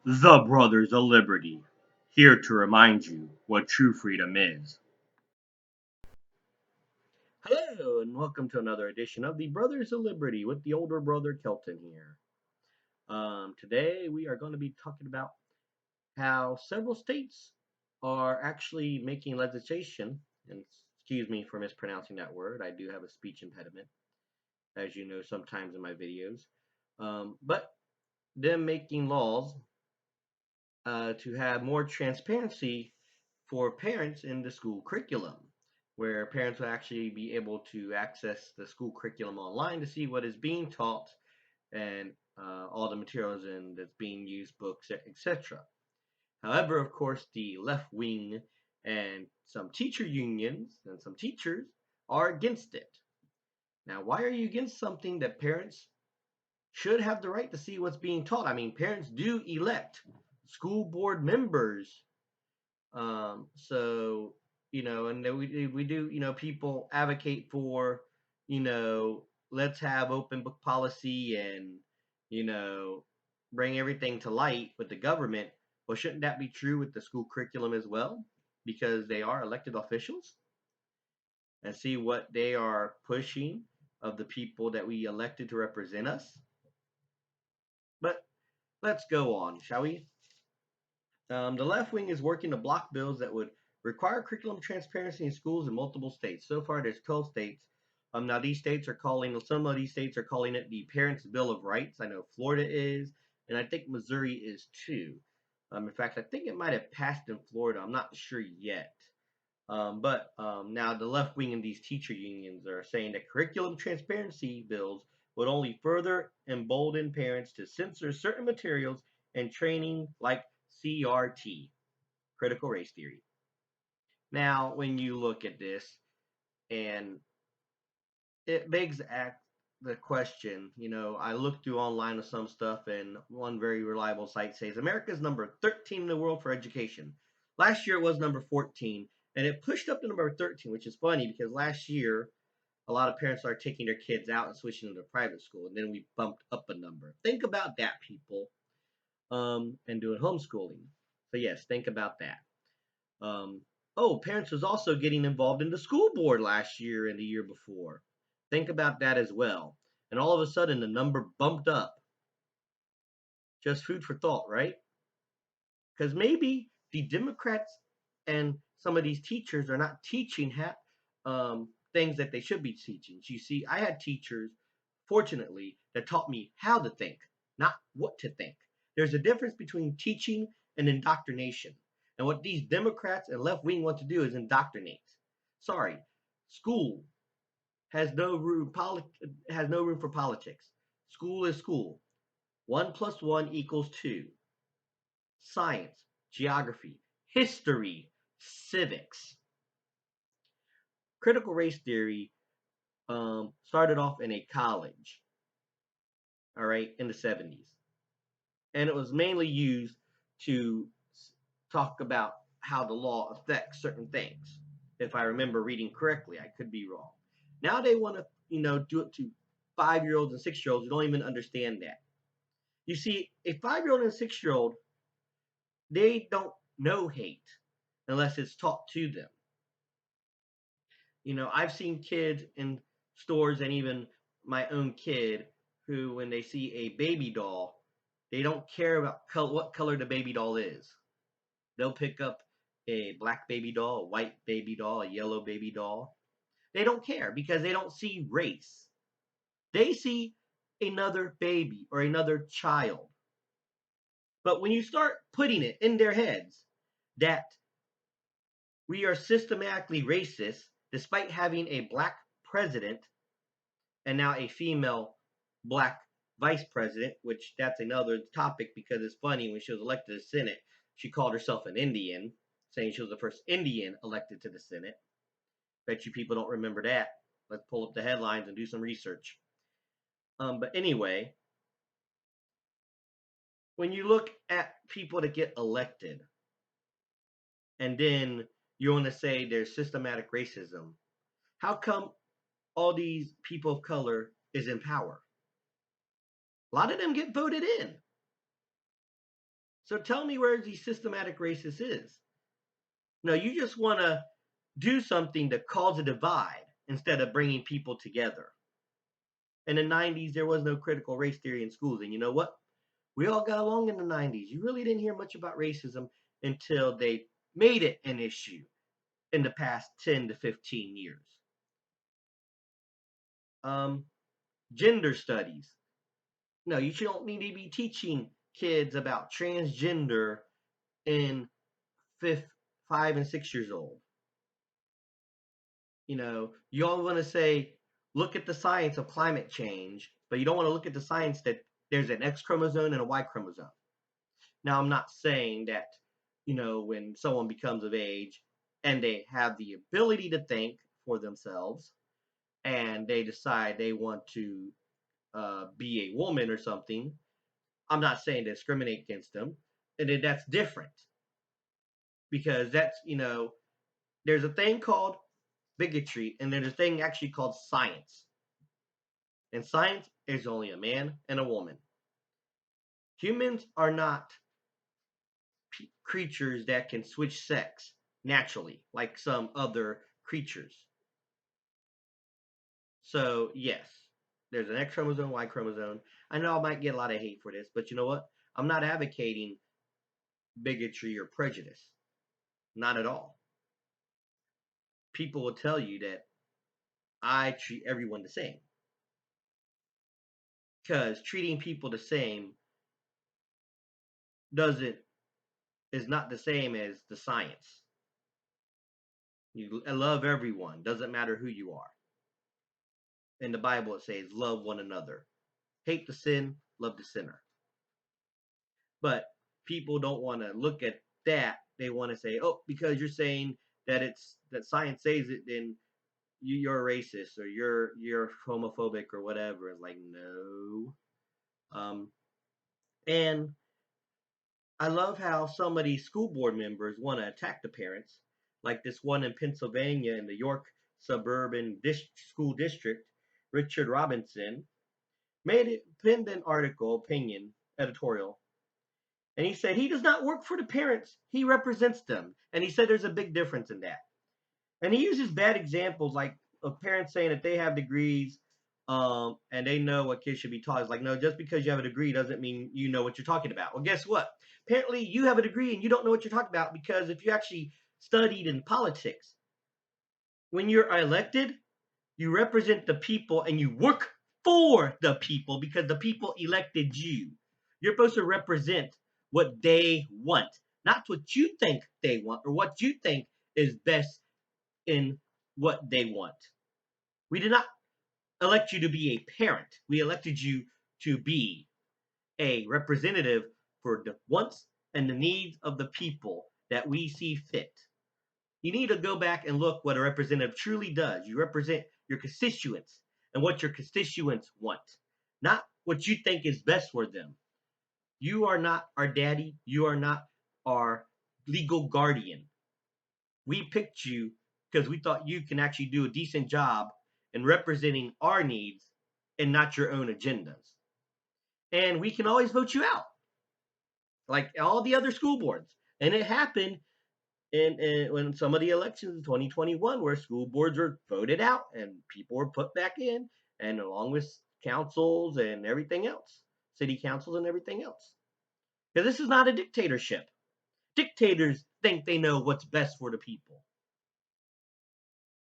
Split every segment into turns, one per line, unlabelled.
The Brothers of Liberty, here to remind you what true freedom is. Hello, and welcome to another edition of the Brothers of Liberty with the older brother Kelton here. Today we are going to be talking about how several states are actually making legislation, and excuse me for mispronouncing that word, I do have a speech impediment, as you know, sometimes in my videos. But them making laws to have more transparency for parents in the school curriculum, where parents will actually be able to access the school curriculum online to see what is being taught and all the materials and that's being used, books, etc. However, of course, the left wing and some teacher unions and some teachers are against it. Now, why are you against something that parents should have the right to see what's being taught? I mean, parents do elect school board members, so and then we do, people advocate for, let's have open book policy and, you know, bring everything to light with the government. Well, shouldn't that be true with the school curriculum as well? Because they are elected officials and see what they are pushing of the people that we elected to represent us. But let's go on, shall we? The left wing is working to block bills that would require curriculum transparency in schools in multiple states. So far, there's 12 states. Now these states are calling, some of these states are calling it the Parents' Bill of Rights. I know Florida is, and I think Missouri is too. In fact, I think it might have passed in Florida. I'm not sure yet. But now the left wing and these teacher unions are saying that curriculum transparency bills would only further embolden parents to censor certain materials and training like CRT, critical race theory. Now, when you look at this, and it begs the question, I looked through online of some stuff, and one very reliable site says America's number 13 in the world for education. Last year it was number 14, and it pushed up to number 13, which is funny because last year a lot of parents are taking their kids out and switching to private school, and then we bumped up a number. Think about that, people, and doing homeschooling. So yes, think about that. Um, oh, parents was also getting involved in the school board last year and the year before. Think about that as well. And all of a sudden, the number bumped up. Just food for thought, right? Because maybe the Democrats and some of these teachers are not teaching things that they should be teaching. You see, I had teachers, fortunately, that taught me how to think, not what to think. There's a difference between teaching and indoctrination. And what these Democrats and left wing want to do is indoctrinate. Sorry, school has no room for politics. School is school. 1 plus 1 equals 2. Science, geography, history, civics. Critical race theory started off in a college, all right, in the 70s. And it was mainly used to talk about how the law affects certain things. If I remember reading correctly, I could be wrong. Now they want to, do it to 5-year-olds and 6-year-olds who don't even understand that. You see, a 5-year-old and a 6-year-old, they don't know hate unless it's taught to them. I've seen kids in stores and even my own kid who, when they see a baby doll, they don't care about what color the baby doll is. They'll pick up a black baby doll, a white baby doll, a yellow baby doll. They don't care because they don't see race. They see another baby or another child. But when you start putting it in their heads that we are systematically racist, despite having a black president and now a female black vice president, which that's another topic because it's funny. When she was elected to the Senate, she called herself an Indian, saying she was the first Indian elected to the Senate. Bet you people don't remember that. Let's pull up the headlines and do some research. But anyway, when you look at people that get elected and then you want to say there's systematic racism, how come all these people of color is in power? A lot of them get voted in. So tell me where the systematic racist is. No, you just want to do something to cause a divide instead of bringing people together. In the 90s, there was no critical race theory in schools. And you know what? We all got along in the 90s. You really didn't hear much about racism until they made it an issue in the past 10 to 15 years. Um, Gender studies. No, you don't need to be teaching kids about transgender in fifth, 5 and 6 years old. You all want to say, look at the science of climate change, but you don't want to look at the science that there's an X chromosome and a Y chromosome. Now, I'm not saying that, when someone becomes of age and they have the ability to think for themselves and they decide they want to be a woman or something, I'm not saying to discriminate against them. And then that's different because there's a thing called bigotry and there's a thing actually called science. And science is only a man and a woman. Humans are not creatures that can switch sex naturally like some other creatures. So, yes, there's an X chromosome, Y chromosome. I know I might get a lot of hate for this, but you know what? I'm not advocating bigotry or prejudice. Not at all. People will tell you that I treat everyone the same. Because treating people the same is not the same as the science. You love everyone, doesn't matter who you are. In the Bible it says, love one another. Hate the sin, love the sinner. But people don't want to look at that. They want to say, oh, because you're saying that science says it, then you're a racist or you're homophobic or whatever. It's like, no. And I love how some of these school board members want to attack the parents, like this one in Pennsylvania in the York Suburban School District. Richard Robinson penned an opinion editorial, and he said he does not work for the parents, he represents them. And he said there's a big difference in that. And he uses bad examples like of parents saying that they have degrees and they know what kids should be taught. It's like, no, just because you have a degree doesn't mean you know what you're talking about. Well, guess what? Apparently, you have a degree and you don't know what you're talking about because if you actually studied in politics, when you're elected, you represent the people and you work for the people because the people elected you. You're supposed to represent what they want, not what you think they want or what you think is best in what they want. We did not elect you to be a parent. We elected you to be a representative for the wants and the needs of the people that we see fit. You need to go back and look what a representative truly does. You represent your constituents and what your constituents want, not what you think is best for them. You are not our daddy. You are not our legal guardian. We picked you because we thought you can actually do a decent job in representing our needs and not your own agendas. And we can always vote you out, like all the other school boards. And it happened when some of the elections in 2021 where school boards were voted out and people were put back in, and along with councils and everything else, city councils and everything else. Because this is not a dictatorship. Dictators think they know what's best for the people.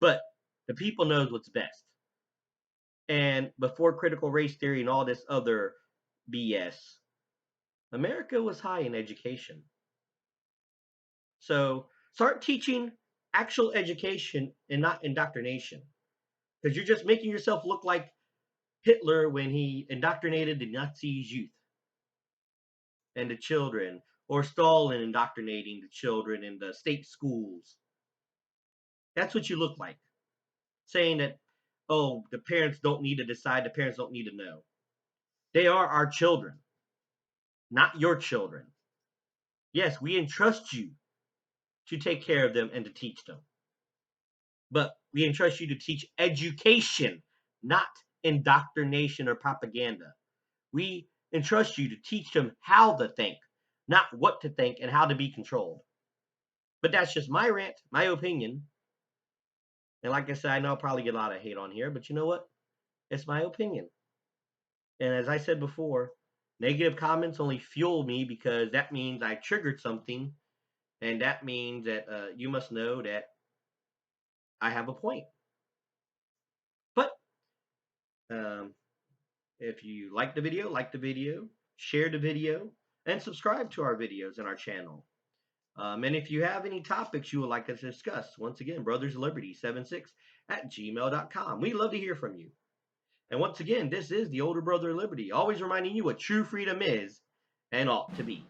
But the people knows what's best. And before critical race theory and all this other BS, America was high in education. So start teaching actual education and not indoctrination. Because you're just making yourself look like Hitler when he indoctrinated the Nazis' youth and the children, or Stalin indoctrinating the children in the state schools. That's what you look like. Saying that, oh, the parents don't need to decide, the parents don't need to know. They are our children, not your children. Yes, we entrust you to take care of them and to teach them. But we entrust you to teach education, not indoctrination or propaganda. We entrust you to teach them how to think, not what to think and how to be controlled. But that's just my rant, my opinion. And like I said, I know I'll probably get a lot of hate on here, but you know what? It's my opinion. And as I said before, negative comments only fuel me because that means I triggered something. And that means that you must know that I have a point. But um, if you like the video, share the video, and subscribe to our videos and our channel. And if you have any topics you would like us to discuss, once again, brothersliberty76@gmail.com. We love to hear from you. And once again, this is the older brother of liberty, always reminding you what true freedom is and ought to be.